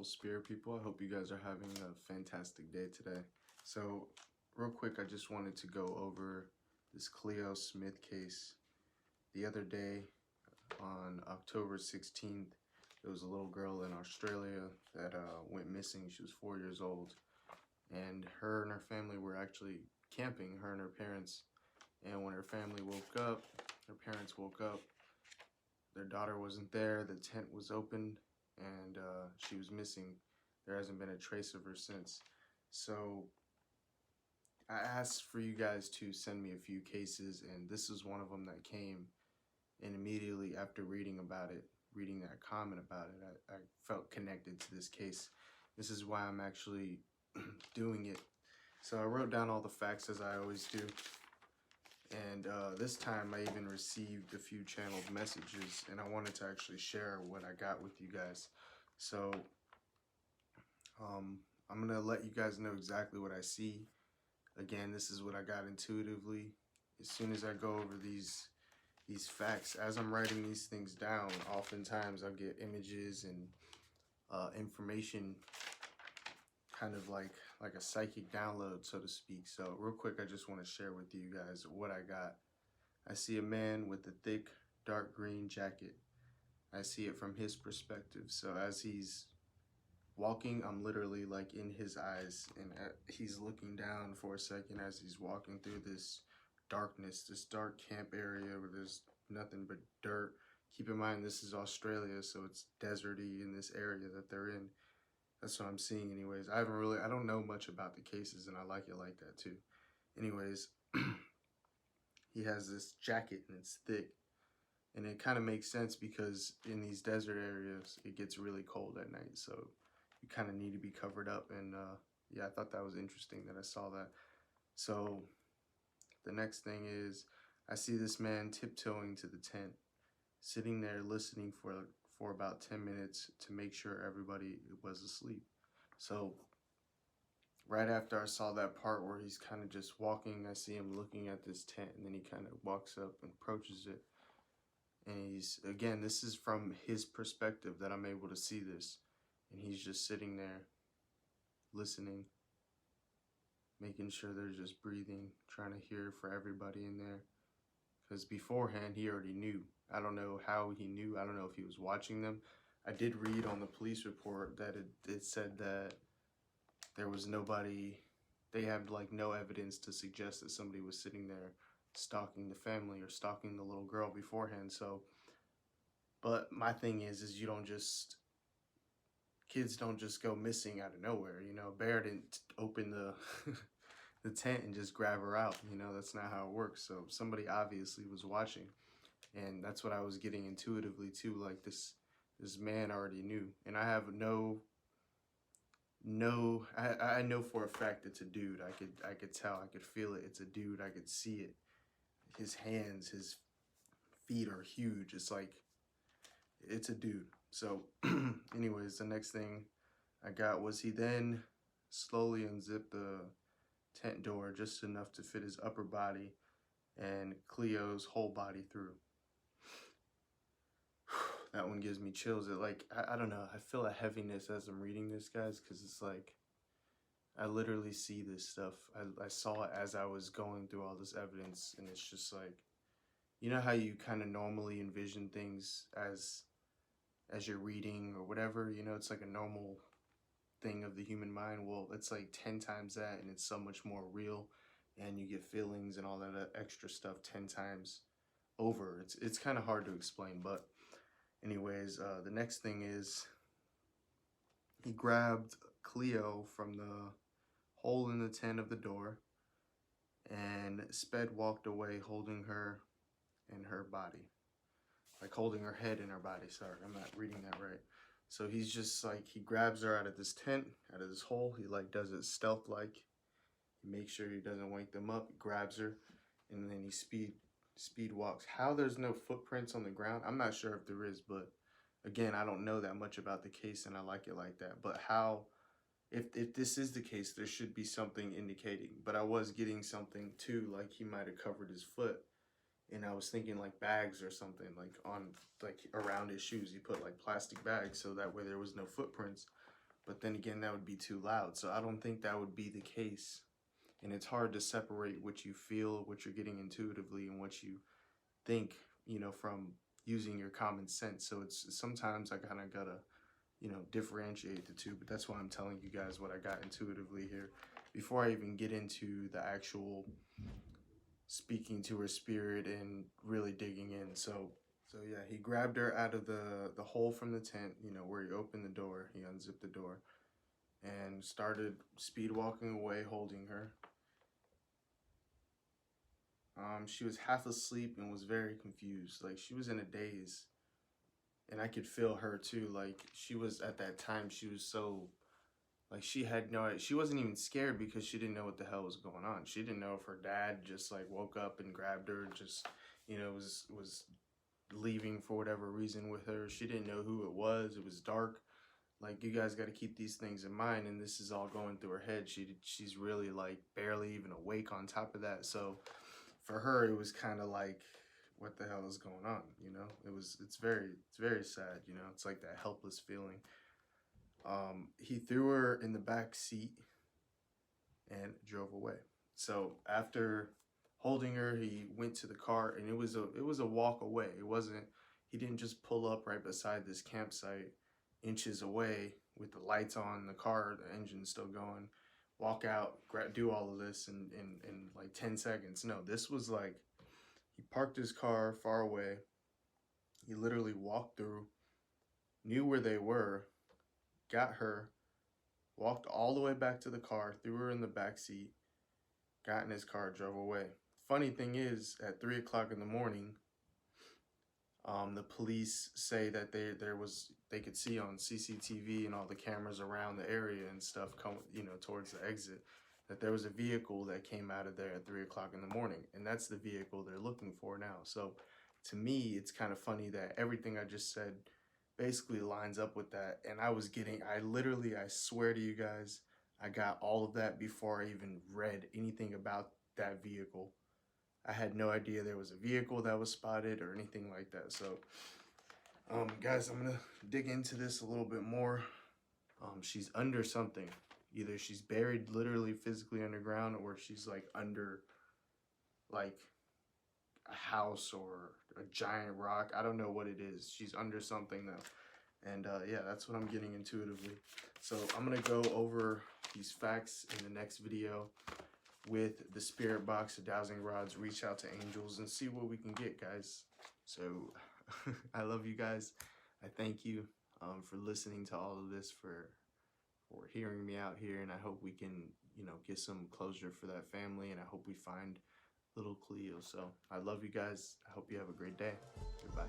beautiful spirit people. I hope you guys are having a fantastic day today. So real quick, I just wanted to go over this Cleo Smith case. The other day on October 16th, there was a little girl in Australia that went missing. She was 4 years old, and her family were actually camping, her and her parents. And when her family woke up, her parents woke up, their daughter wasn't there, the tent was open, and she was missing. There hasn't been a trace of her since. So I asked for you guys to send me a few cases, and this is one of them that came. And immediately after reading about it, reading that comment about it, I felt connected to this case. This is why I'm actually doing it. So I wrote down all the facts as I always do. And this time I even received a few channeled messages, and I wanted to actually share what I got with you guys. So I'm gonna let you guys know exactly what I see. Again, this is what I got intuitively. As soon as I go over these facts, as I'm writing these things down, oftentimes I'll get images and information, kind of like a psychic download, so to speak. So real quick, I just want to share with you guys what I got. I see a man with a thick dark green jacket. I see it from his perspective. So as he's walking, I'm literally like in his eyes, and he's looking down for a second as he's walking through this darkness, this dark camp area where there's nothing but dirt. Keep in mind, this is Australia, so it's deserty in this area that they're in. That's what I'm seeing anyways. I don't know much about the cases, and I like it like that too. Anyways, he has this jacket and it's thick. And it kind of makes sense because in these desert areas, it gets really cold at night. So you kind of need to be covered up. And yeah, I thought that was interesting that I saw that. So the next thing is, I see this man tiptoeing to the tent, sitting there listening for about 10 minutes to make sure everybody was asleep. So right after I saw that part where he's kind of just walking, I see him looking at this tent, and then he kind of walks up and approaches it. And he's, again, this is from his perspective that I'm able to see this. And he's just sitting there listening, making sure they're just breathing, trying to hear for everybody in there. Because beforehand, he already knew. I don't know how he knew. I don't know if he was watching them. I did read on the police report that it said that there was nobody, they had like no evidence to suggest that somebody was sitting there stalking the family or stalking the little girl beforehand. So, but my thing is you don't just, kids don't just go missing out of nowhere. You know, Bear didn't open the the tent and just grab her out. You know, that's not how it works. So somebody obviously was watching, and that's what I was getting intuitively too. Like this man already knew, and I have I know for a fact it's a dude. I could tell, I could feel it. It's a dude. I could see it. His hands, his feet are huge. It's like, it's a dude. So anyways, the next thing I got was he then slowly unzipped the tent door just enough to fit his upper body and Cleo's whole body through. That one gives me chills. It like, I don't know, I feel a heaviness as I'm reading this, guys, because it's like, I literally see this stuff. I saw it as I was going through all this evidence, and it's just like, you know how you kind of normally envision things as you're reading or whatever, you know, it's like a normal thing of the human mind. Well, it's like 10 times that, and it's so much more real, and you get feelings and all that extra stuff 10 times over. It's kind of hard to explain, but anyways, the next thing is he grabbed Cleo from the hole in the tent of the door and sped walked away, holding her in her body, like holding her head in her body. Sorry, I'm not reading that right. So he's just like, he grabs her out of this tent, out of this hole. He like does it stealth like. He makes sure he doesn't wake them up. He grabs her, and then he speed walks. How there's no footprints on the ground, I'm not sure if there is, but again, I don't know that much about the case, and I like it like that. But how, if this is the case, there should be something indicating. But I was getting something too, like he might have covered his foot. And I was thinking like bags or something, like on, like around his shoes. He put like plastic bags so that way there was no footprints. but then again, that would be too loud. So I don't think that would be the case. And it's hard to separate what you feel, what you're getting intuitively, and what you think, from using your common sense. So it's sometimes I kind of gotta, differentiate the two. But that's why I'm telling you guys what I got intuitively here before I even get into the actual speaking to her spirit and really digging in. So yeah, he grabbed her out of the hole from the tent, where he opened the door. He unzipped the door and started speed walking away, holding her. She was half asleep and was very confused. Like, she was in a daze. And I could feel her too. Like, she was, at that time, she was so, like, she wasn't even scared because she didn't know what the hell was going on. She didn't know if her dad just, like, woke up and grabbed her, just, was leaving for whatever reason with her. She didn't know who it was. It was dark. Like, you guys got to keep these things in mind, and this is all going through her head. She's really, like, barely even awake on top of that. So for her, it was kind of like, what the hell is going on? It's very sad. It's like that helpless feeling. He threw her in the back seat and drove away. So after holding her, he went to the car, and it was a walk away. He didn't just pull up right beside this campsite, inches away with the lights on, the car, the engine still going, walk out, do all of this in like 10 seconds. No, this was like, he parked his car far away. He literally walked through, knew where they were, got her, walked all the way back to the car, threw her in the back seat, got in his car, drove away. Funny thing is, at 3 o'clock in the morning, the police say that they could see on CCTV and all the cameras around the area and stuff towards the exit, that there was a vehicle that came out of there at 3 o'clock in the morning, and that's the vehicle they're looking for now. So to me, it's kind of funny that everything I just said basically lines up with that. And I swear to you guys, I got all of that before I even read anything about that vehicle. I had no idea there was a vehicle that was spotted or anything like that. So, guys, I'm gonna dig into this a little bit more. She's under something. Either she's buried literally physically underground, or she's like under like a house or a giant rock. I don't know what it is. She's under something though. And yeah, that's what I'm getting intuitively. So I'm gonna go over these facts in the next video with the spirit box, the dowsing rods, reach out to angels, and see what we can get, guys. So I love you guys. I thank you for listening to all of this, for hearing me out here, and I hope we can, get some closure for that family, and I hope we find little Cleo. So I love you guys. I hope you have a great day. Goodbye.